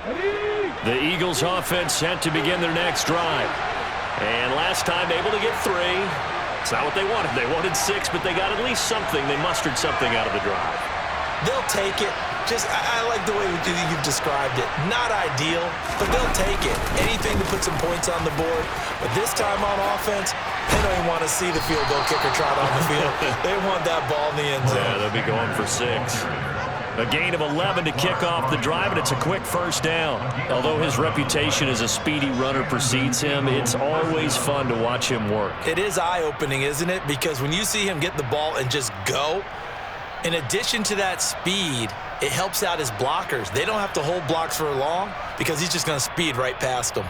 The Eagles offense set to begin their next drive. And last time able to get 3. It's not what they wanted. They wanted 6, but they got at least something. They mustered something out of the drive. They'll take it. I like the way you've described it. Not ideal, but they'll take it. Anything to put some points on the board. But this time on offense, they don't even want to see the field goal kicker trot on the field. They want that ball in the end zone. Yeah, they'll be going for 6. A gain of 11 to kick off the drive, and it's a quick first down. Although his reputation as a speedy runner precedes him, it's always fun to watch him work. It is eye-opening, isn't it? Because when you see him get the ball and just go, in addition to that speed, it helps out his blockers. They don't have to hold blocks for long because he's just going to speed right past them.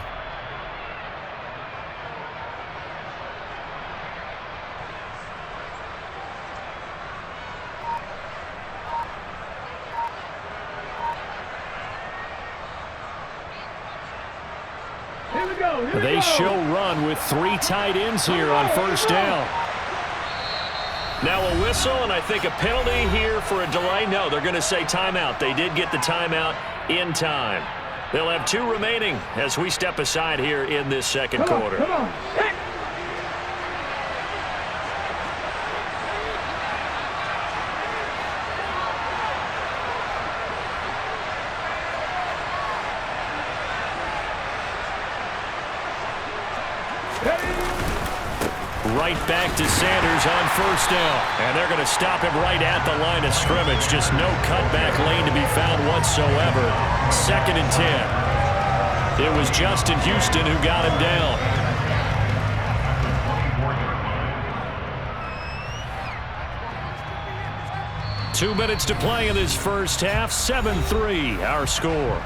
They show run with 3 tight ends here on first down. Now a whistle, and I think a penalty here for a delay. No, they're going to say timeout. They did get the timeout in time. They'll have 2 remaining as we step aside here in this second quarter. Come on. Hey. Right back to Sanders on first down. And they're going to stop him right at the line of scrimmage. Just no cutback lane to be found whatsoever. 2nd and 10. It was Justin Houston who got him down. Two minutes to play in this first half. 7-3 our score.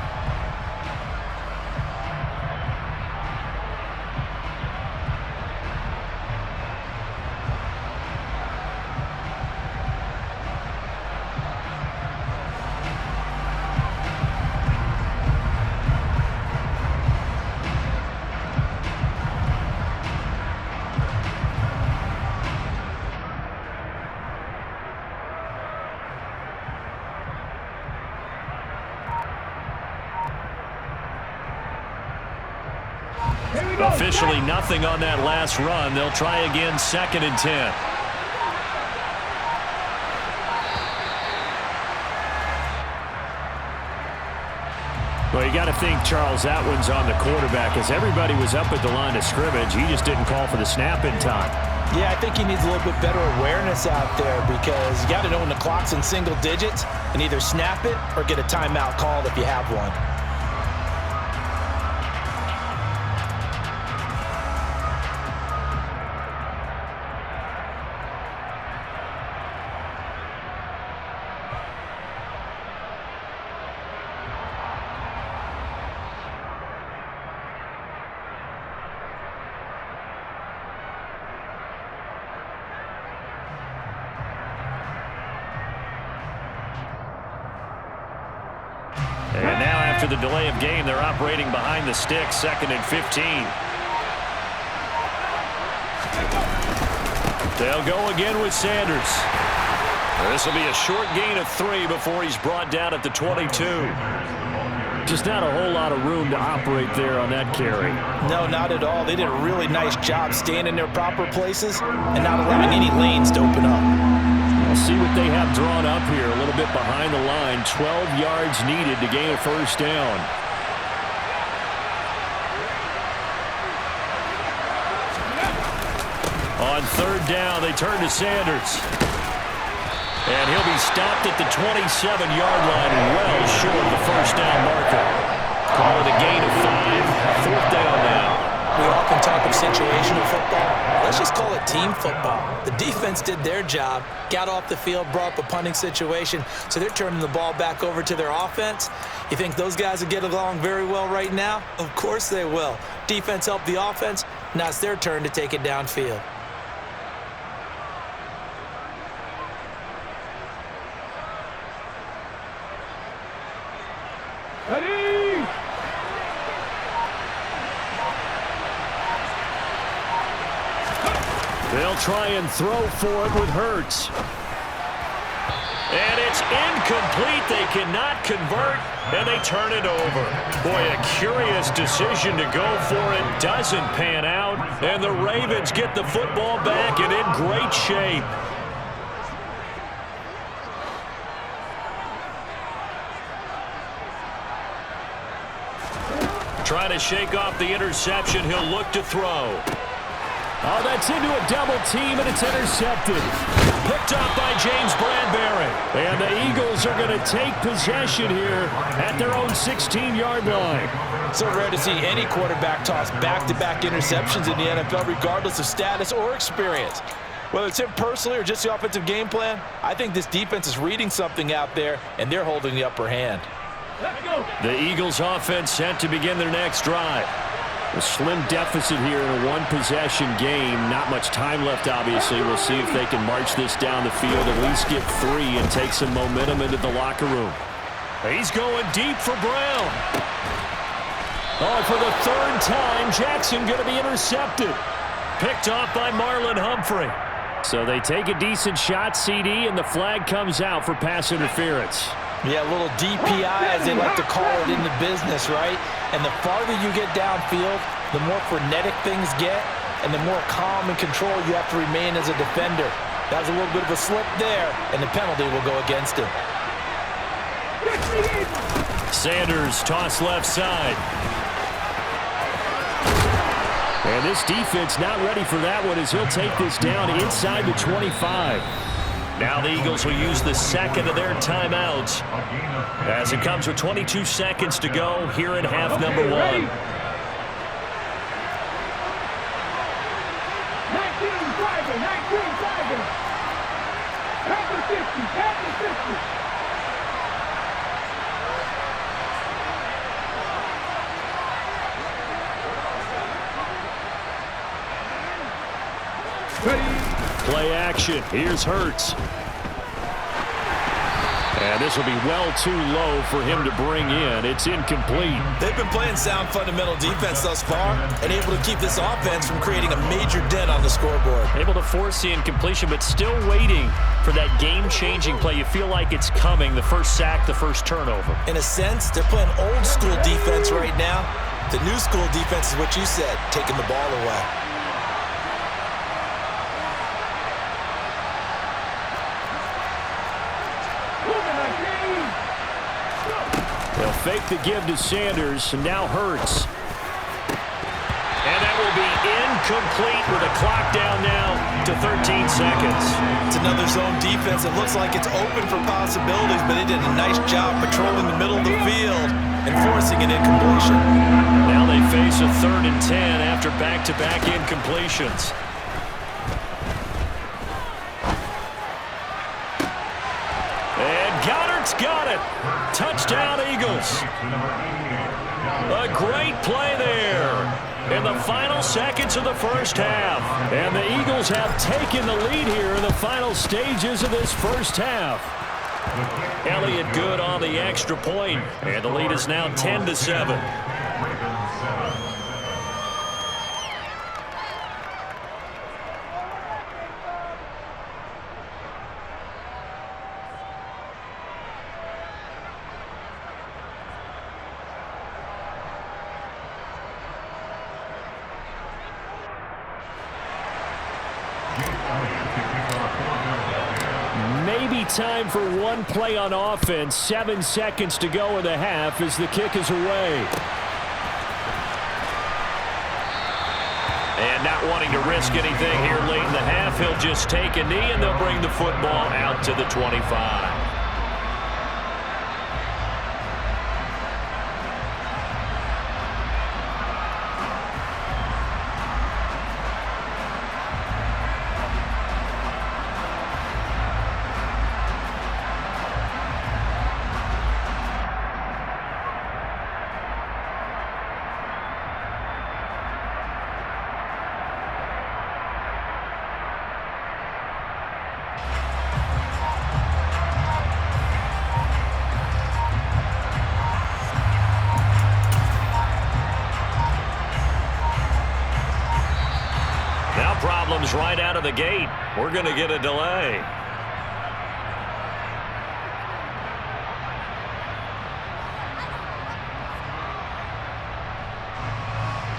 Officially nothing on that last run. They'll try again 2nd and 10. Well, you got to think, Charles, that one's on the quarterback. As everybody was up at the line of scrimmage, he just didn't call for the snap in time. Yeah, I think he needs a little bit better awareness out there because you got to know when the clock's in single digits and either snap it or get a timeout called if you have one. And now after the delay of game, they're operating behind the sticks, 2nd and 15. They'll go again with Sanders. This will be a short gain of 3 before he's brought down at the 22. Just not a whole lot of room to operate there on that carry. No, not at all. They did a really nice job staying in their proper places and not allowing any lanes to open up. We'll see what they have drawn up here. A little bit behind the line. 12 yards needed to gain a first down. On 3rd down, they turn to Sanders. And he'll be stopped at the 27-yard line, well short of the first down marker. Call it a gain of 5. 4th down now. We often talk of situational football. Let's just call it team football. The defense did their job, got off the field, brought up a punting situation, so they're turning the ball back over to their offense. You think those guys will get along very well right now? Of course they will. Defense helped the offense. Now it's their turn to take it downfield. They'll try and throw for it with Hurts. And it's Incomplete. They cannot convert, and they turn it over. Boy, a curious decision to go for it. Doesn't pan out, and the Ravens get the football back and in great shape. Trying to shake off the interception. He'll look to throw. Oh, that's into a double team, and it's intercepted. Picked up by James Bradbury. And the Eagles are going to take possession here at their own 16-yard line. So rare to see any quarterback toss back-to-back interceptions in the NFL, regardless of status or experience. Whether it's him personally or just the offensive game plan, I think this defense is reading something out there, and they're holding the upper hand. The Eagles offense set to begin their next drive. A slim deficit here in a one-possession game. Not much time left, obviously. We'll see if they can march this down the field, at least get 3 and take some momentum into the locker room. He's going deep for Brown. Oh, for the 3rd time, Jackson going to be intercepted. Picked off by Marlon Humphrey. So they take a decent shot, CD, and the flag comes out for pass interference. Yeah, a little DPI, as they like to call it in the business, right? And the farther you get downfield, the more frenetic things get, and the more calm and control you have to remain as a defender. That was a little bit of a slip there, and the penalty will go against him. Sanders toss left side. And this defense not ready for that one as he'll take this down inside the 25. Now the Eagles will use the second of their timeouts as it comes with 22 seconds to go here in half number 1. 19, 5, 50, 50. Play action. Here's Hurts. And this will be well too low for him to bring in. It's incomplete. They've been playing sound fundamental defense thus far and able to keep this offense from creating a major dent on the scoreboard. Able to force the incompletion, but still waiting for that game-changing play. You feel like it's coming, the first sack, the first turnover. In a sense, they're playing old-school defense right now. The new school defense is what you said, taking the ball away. They'll fake the give to Sanders, and now Hurts. And that will be incomplete with a clock down now to 13 seconds. It's another zone defense. It looks like it's open for possibilities, but they did a nice job patrolling the middle of the field and forcing an incompletion. Now they face a 3rd and 10 after back-to-back incompletions. And Goddard's got it. Touchdown, Eagles. A great play there in the final seconds of the first half. And the Eagles have taken the lead here in the final stages of this first half. Elliott good on the extra point, and the lead is now 10-7. Maybe time for one play on offense. 7 seconds to go in the half as the kick is away. And not wanting to risk anything here late in the half, he'll just take a knee and they'll bring the football out to the 25. Problems right out of the gate. We're going to get a delay.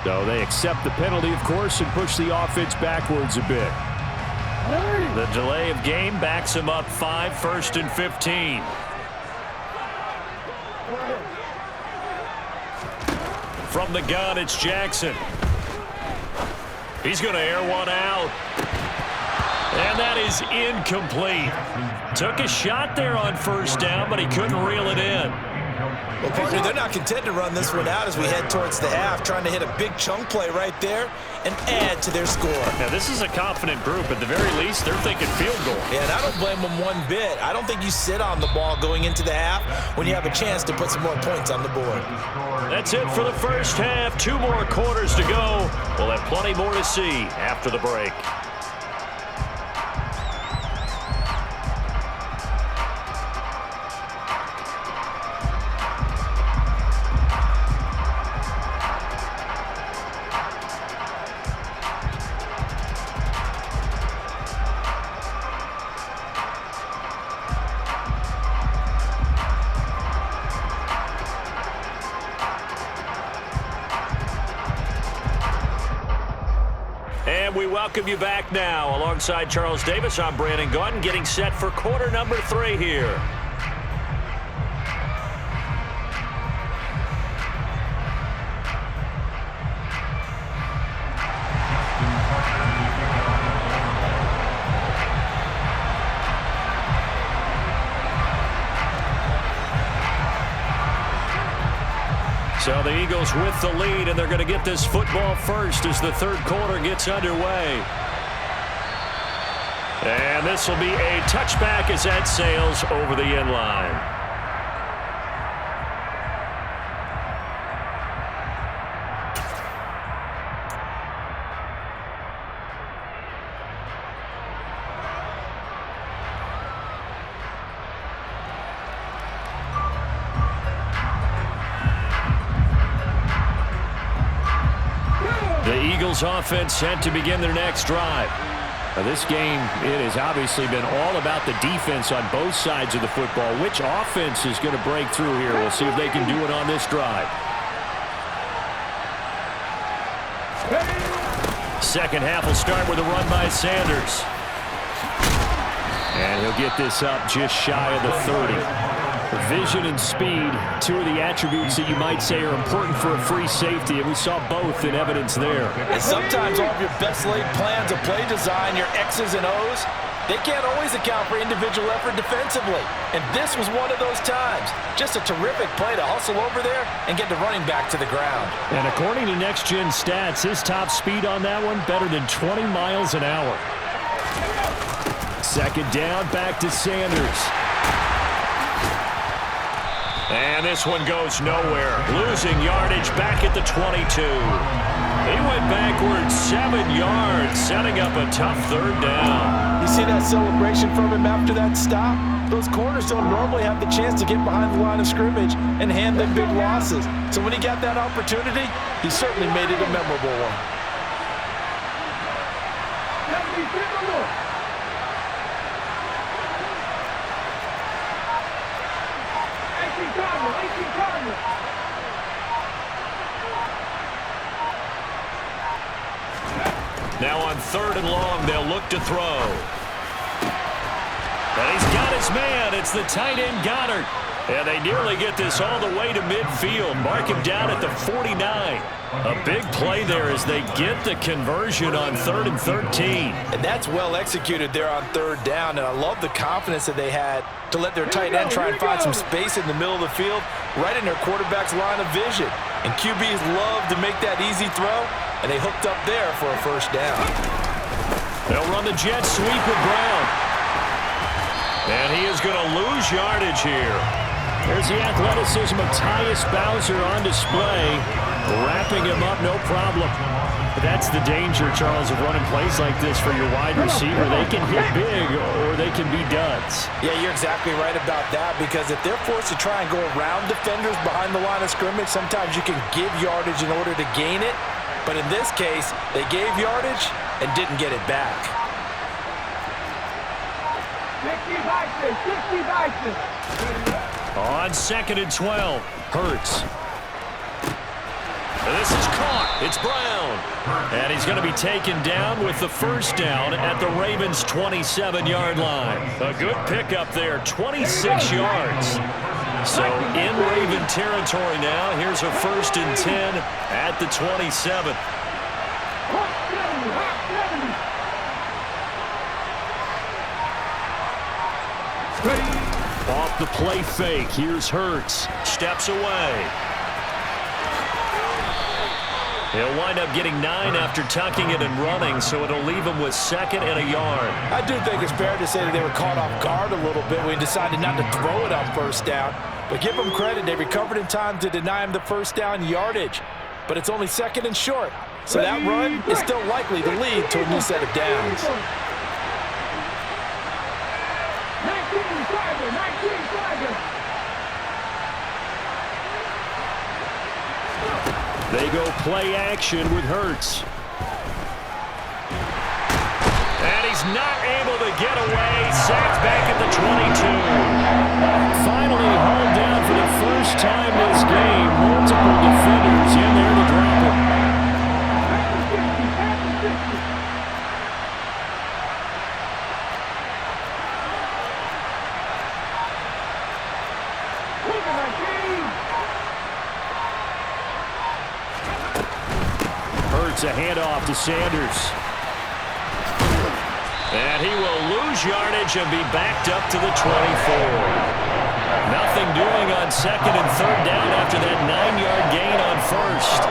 So they accept the penalty, of course, and push the offense backwards a bit. The delay of game backs him up 5, 1st and 15. From the gun, it's Jackson. He's going to air one out. And that is incomplete. Took a shot there on 1st down, but he couldn't reel it in. Well, partner, they're not content to run this one out as we head towards the half, trying to hit a big chunk play right there and add to their score. Now, this is a confident group. At the very least, they're thinking field goal. Yeah, and I don't blame them one bit. I don't think you sit on the ball going into the half when you have a chance to put some more points on the board. That's it for the first half. 2 more quarters to go. We'll have plenty more to see after the break. And we welcome you back now. Alongside Charles Davis, I'm Brandon Gaudin, getting set for quarter number 3 here. So the Eagles with the lead, and they're going to get this football first as the 3rd quarter gets underway. And this will be a touchback as that sails over the end line. The Eagles offense set to begin their next drive. Now this game, it has obviously been all about the defense on both sides of the football. Which offense is going to break through here? We'll see if they can do it on this drive. Second half will start with a run by Sanders. And he'll get this up just shy of the 30. Vision and speed, 2 of the attributes that you might say are important for a free safety, and we saw both in evidence there. And sometimes all of your best laid plans of play design, your X's and O's, they can't always account for individual effort defensively. And this was one of those times. Just a terrific play to hustle over there and get the running back to the ground. And according to Next Gen Stats, his top speed on that one, better than 20 miles an hour. Second down, back to Sanders. And this one goes nowhere. Losing yardage back at the 22. He went backwards 7 yards, setting up a tough 3rd down. You see that celebration from him after that stop? Those corners don't normally have the chance to get behind the line of scrimmage and hand them big losses. So when he got that opportunity, he certainly made it a memorable one. Now on 3rd and long, they'll look to throw. And he's got his man. It's the tight end Goddard. And they nearly get this all the way to midfield. Mark him down at the 49. A big play there as they get the conversion on 3rd and 13. And that's well executed there on 3rd down. And I love the confidence that they had to let their tight end try and find some space in the middle of the field, right in their quarterback's line of vision. And QBs love to make that easy throw, and they hooked up there for a 1st down. They'll run the jet sweep with Brown. And he is going to lose yardage here. There's the athleticism of Tyus Bowser on display. Wrapping him up, no problem. But that's the danger, Charles, of running plays like this for your wide receiver. They can hit big or they can be duds. Yeah, you're exactly right about that, because if they're forced to try and go around defenders behind the line of scrimmage, sometimes you can give yardage in order to gain it. But in this case, they gave yardage and didn't get it back. 60 On 2nd and 12, Hurts. This is caught. It's Brown. And he's going to be taken down with the first down at the Ravens' 27-yard line. A good pickup there, 26 yards. So in Raven territory now. Here's a 1st and 10 at the 27. Off the play fake. Here's Hurts. Steps away. He'll wind up getting 9 after tucking it and running, so it'll leave him with 2nd and a yard. I do think it's fair to say that they were caught off guard a little bit when he decided not to throw it on 1st down. But give them credit, they recovered in time to deny him the 1st down yardage. But it's only 2nd and short, so that run is still likely to lead to a new set of downs. 19 They go play action with Hurts. And he's not able to get away. Sacked back at the 22. Finally hauled down for the first time this game. Multiple defenders in there to drop him. Hurts a handoff to Sanders. And he will lose yardage and be backed up to the 24. Nothing doing on 2nd and 3rd down after that 9-yard gain on 1st.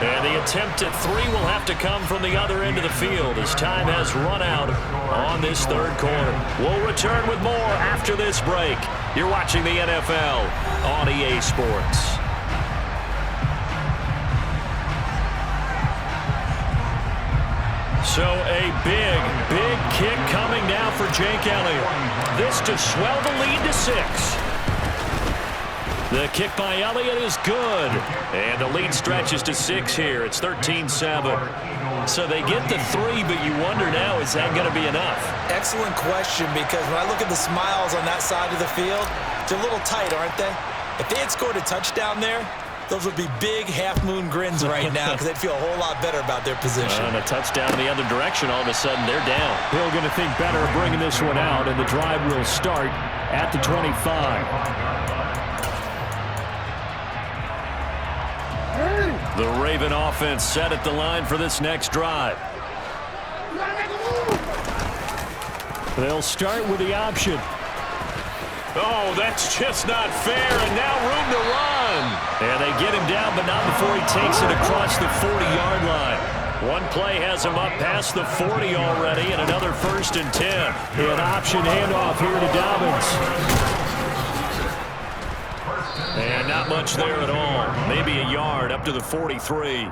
And the attempt at 3 will have to come from the other end of the field as time has run out on this 3rd quarter. We'll return with more after this break. You're watching the NFL on EA Sports. So a big, big kick coming now for Jake Elliott. This to swell the lead to 6. The kick by Elliott is good. And the lead stretches to 6 here. It's 13-7. So they get the 3, but you wonder now, is that going to be enough? Excellent question, because when I look at the smiles on that side of the field, they're a little tight, aren't they? If they had scored a touchdown there, those would be big half-moon grins right now because they'd feel a whole lot better about their position. And a touchdown in the other direction, all of a sudden they're down. Hill going to think better of bringing this one out, and the drive will start at the 25. The Raven offense set at the line for this next drive. They'll start with the option. Oh, that's just not fair, and now room to run. And they get him down, but not before he takes it across the 40-yard line. One play has him up past the 40 already, and another 1st and 10. An option handoff here to Dobbins. And not much there at all. Maybe a yard up to the 43.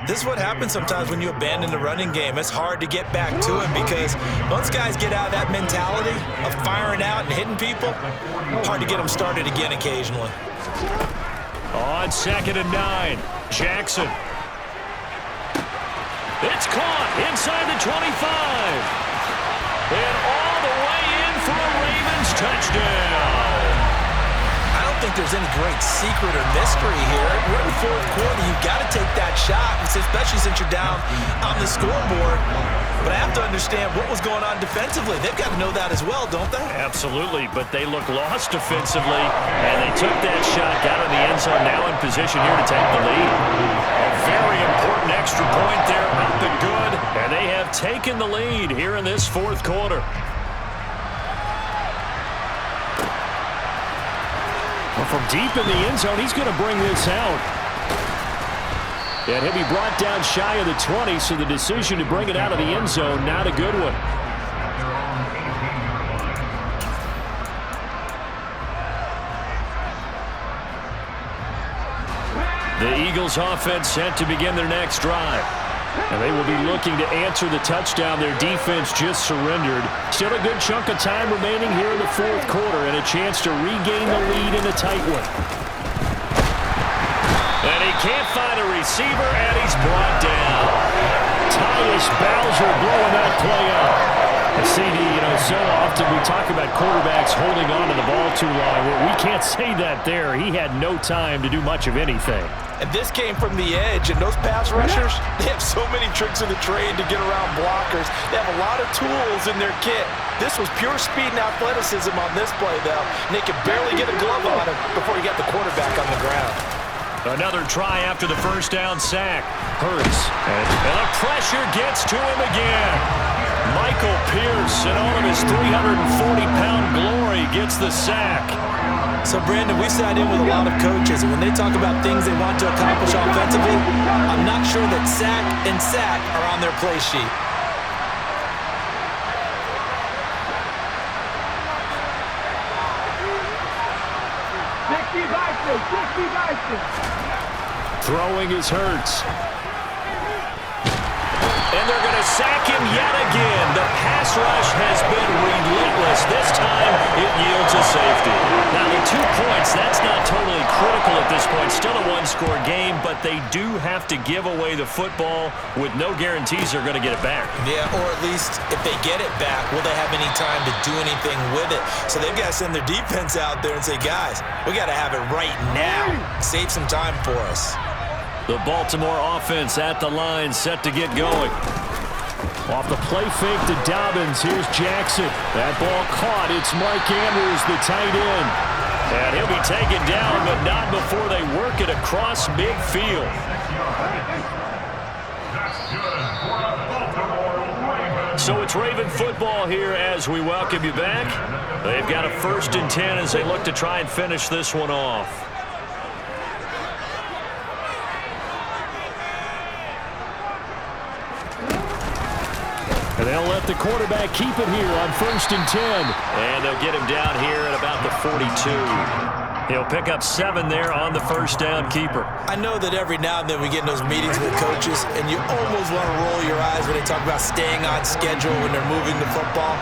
This is what happens sometimes when you abandon the running game. It's hard to get back to it because once guys get out of that mentality of firing out and hitting people, hard to get them started again occasionally. On 2nd and 9, Jackson. It's caught inside the 25. And all the way in for a Ravens touchdown. I don't think there's any great secret or mystery here. We're in the 4th quarter. You've got to take that shot, especially since you're down on the scoreboard. But I have to understand what was going on defensively. They've got to know that as well, don't they? Absolutely, but they look lost defensively, and they took that shot, got in the end zone, now in position here to take the lead. A very important extra point there, up and good, and they have taken the lead here in this 4th quarter. Well, from deep in the end zone, he's going to bring this out. And he'll be brought down shy of the 20, so the decision to bring it out of the end zone, not a good one. The Eagles offense set to begin their next drive. And they will be looking to answer the touchdown their defense just surrendered. Still a good chunk of time remaining here in the 4th quarter and a chance to regain the lead in a tight one. And he can't find a receiver, and he's brought down. Tyus Bowser blowing that play up. CD, so often we talk about quarterbacks holding on to the ball too long. Well, we can't say that there. He had no time to do much of anything. And this came from the edge, and those pass rushers, they have so many tricks in the trade to get around blockers. They have a lot of tools in their kit. This was pure speed and athleticism on this play, though, and they could barely get a glove on him before he got the quarterback on the ground. Another try after the first down sack. Hurts. And the pressure gets to him again. Michael Pierce, in all of his 340-pound glory, gets the sack. So, Brandon, we sat in with a lot of coaches, and when they talk about things they want to accomplish offensively, I'm not sure that sack and sack are on their play sheet. Throwing is Hurts. And they're going to sack him yet again. The pass rush has been relentless. This time, it yields a safety. Now, the 2 points, that's not totally critical at this point. Still a one-score game, but they do have to give away the football with no guarantees they're going to get it back. Yeah, or at least if they get it back, will they have any time to do anything with it? So they've got to send their defense out there and say, guys, we got to have it right now. Save some time for us. The Baltimore offense at the line, set to get going. Off the play fake to Dobbins. Here's Jackson. That ball caught. It's Mark Andrews, the tight end. And he'll be taken down, but not before they work it across midfield. So it's Raven football here as we welcome you back. They've got a 1st and 10 as they look to try and finish this one off. And they'll let the quarterback keep it here on 1st and 10. And they'll get him down here at about the 42. He'll pick up 7 there on the first down keeper. I know that every now and then we get in those meetings with coaches, and you almost want to roll your eyes when they talk about staying on schedule when they're moving the football.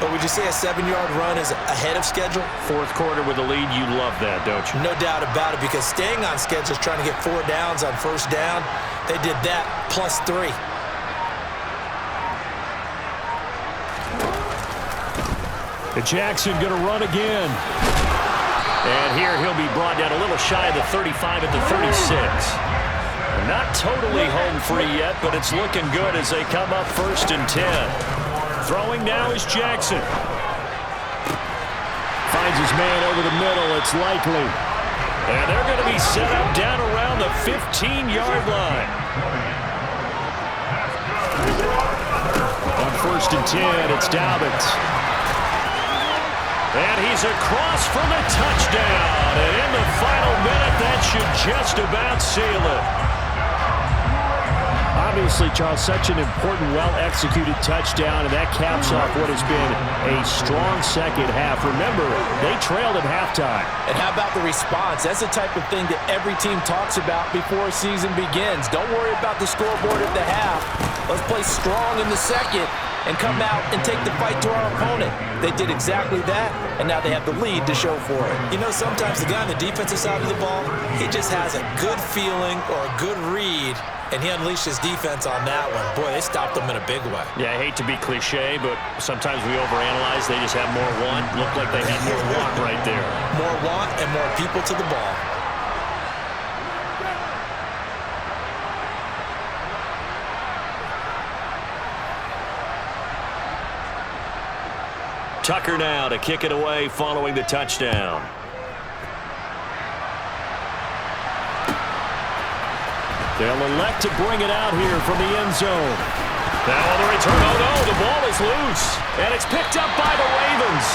But would you say a 7-yard run is ahead of schedule? 4th quarter with a lead, you love that, don't you? No doubt about it, because staying on schedule is trying to get 4 downs on 1st down. They did that plus 3. Jackson going to run again. And here he'll be brought down a little shy of the 35 at the 36. Not totally home free yet, but it's looking good as they come up 1st and 10. Throwing now is Jackson. Finds his man over the middle. It's Likely. And they're going to be set up down around the 15-yard line. On 1st and 10, it's Dobbins. And he's across for the touchdown. And in the final minute, that should just about seal it. Obviously, Charles, such an important, well-executed touchdown, and that caps off what has been a strong second half. Remember, they trailed at halftime. And how about the response? That's the type of thing that every team talks about before a season begins. Don't worry about the scoreboard at the half. Let's play strong in the second and come out and take the fight to our opponent. They did exactly that, and now they have the lead to show for it. You know, sometimes the guy on the defensive side of the ball, he just has a good feeling or a good read, and he unleashed his defense on that one. Boy, they stopped them in a big way. Yeah, I hate to be cliche, but sometimes we overanalyze. They just have more want. Looked like they had more want right there. More want and more people to the ball. Tucker now to kick it away following the touchdown. They'll elect to bring it out here from the end zone. Now on the return, oh no, the ball is loose. And it's picked up by the Ravens.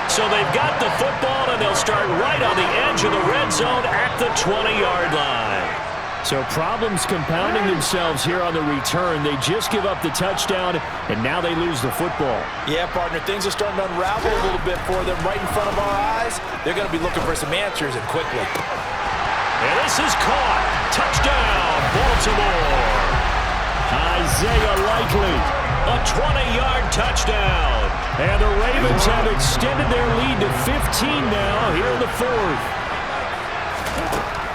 So they've got the football, and they'll start right on the edge of the red zone at the 20-yard line. So problems compounding themselves here on the return. They just give up the touchdown, and now they lose the football. Yeah, partner, things are starting to unravel a little bit for them right in front of our eyes. They're going to be looking for some answers, and quickly. And this is caught. Touchdown, Baltimore. Isaiah Likely. A 20-yard touchdown. And the Ravens have extended their lead to 15 now here in the 4th.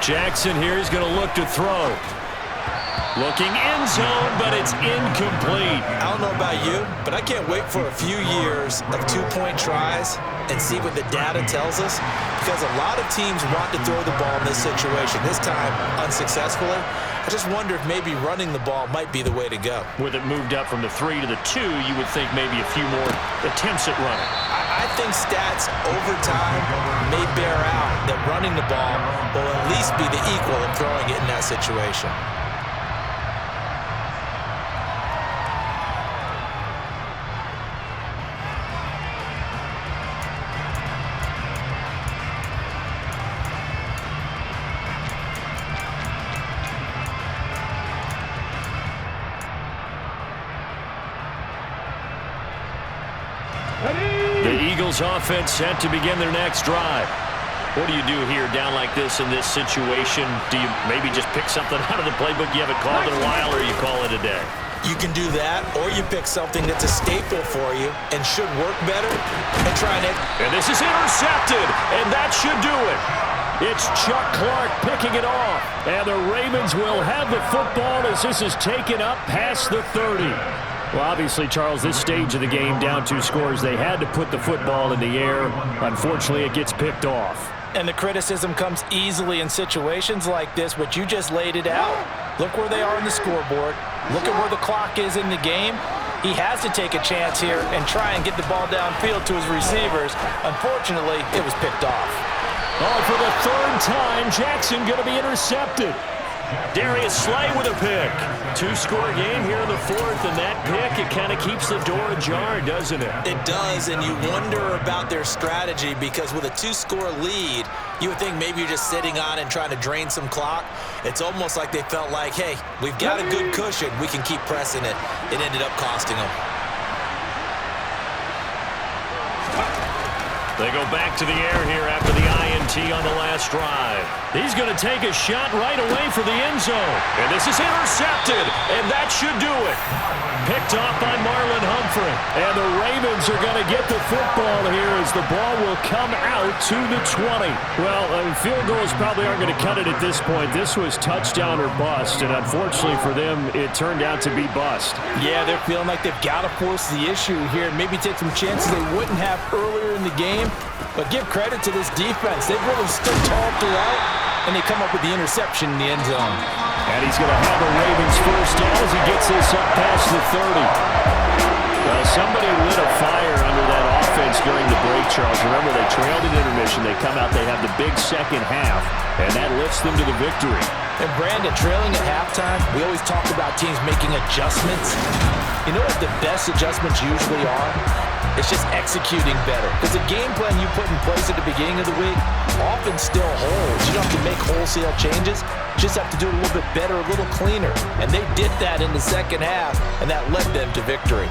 Jackson here is going to look to throw. Looking end zone, but it's incomplete. I don't know about you, but I can't wait for a few years of two-point tries and see what the data tells us, because a lot of teams want to throw the ball in this situation, this time unsuccessfully. I just wonder if maybe running the ball might be the way to go. With it moved up from the 3 to the 2, you would think maybe a few more attempts at running. I think stats over time may bear out that running the ball will at least be the equal of throwing it in that situation. The Eagles offense set to begin their next drive. What do you do here down like this in this situation? Do you maybe just pick something out of the playbook you haven't called in a while, or you call it a day? You can do that, or you pick something that's a staple for you and should work better and try it. And this is intercepted, and that should do it. It's Chuck Clark picking it off, and the Ravens will have the football as this is taken up past the 30. Well, obviously, Charles, this stage of the game, down 2 scores, they had to put the football in the air. Unfortunately, it gets picked off. And the criticism comes easily in situations like this, but you just laid it out. Look where they are on the scoreboard. Look at where the clock is in the game. He has to take a chance here and try and get the ball downfield to his receivers. Unfortunately, it was picked off. Oh, for the 3rd time, Jackson going to be intercepted. Darius Slay with a pick. 2-score game here in the 4th, and that pick, it kind of keeps the door ajar, doesn't it? It does, and you wonder about their strategy, because with a 2-score lead, you would think maybe you're just sitting on and trying to drain some clock. It's almost like they felt like, hey, we've got a good cushion. We can keep pressing it. It ended up costing them. They go back to the air here after the INT on the last drive. He's going to take a shot right away for the end zone. And this is intercepted, and that should do it. Picked off by Marlon Humphrey. And the Ravens are going to get the football here as the ball will come out to the 20. Well, field goals probably aren't going to cut it at this point. This was touchdown or bust, and unfortunately for them, it turned out to be bust. Yeah, they're feeling like they've got to force the issue here, maybe take some chances they wouldn't have earlier in the game. But give credit to this defense. They've really stood tall throughout, and they come up with the interception in the end zone. And he's going to have a Ravens first down as he gets this up past the 30. Well, somebody lit a fire under that offense during the break, Charles. Remember, they trailed at intermission. They come out, they have the big second half, and that lifts them to the victory. And Brandon, trailing at halftime, we always talk about teams making adjustments. You know what the best adjustments usually are? It's just executing better. Because the game plan you put in place at the beginning of the week often still holds. You don't have to make wholesale changes. You just have to do it a little bit better, a little cleaner. And they did that in the second half, and that led them to victory.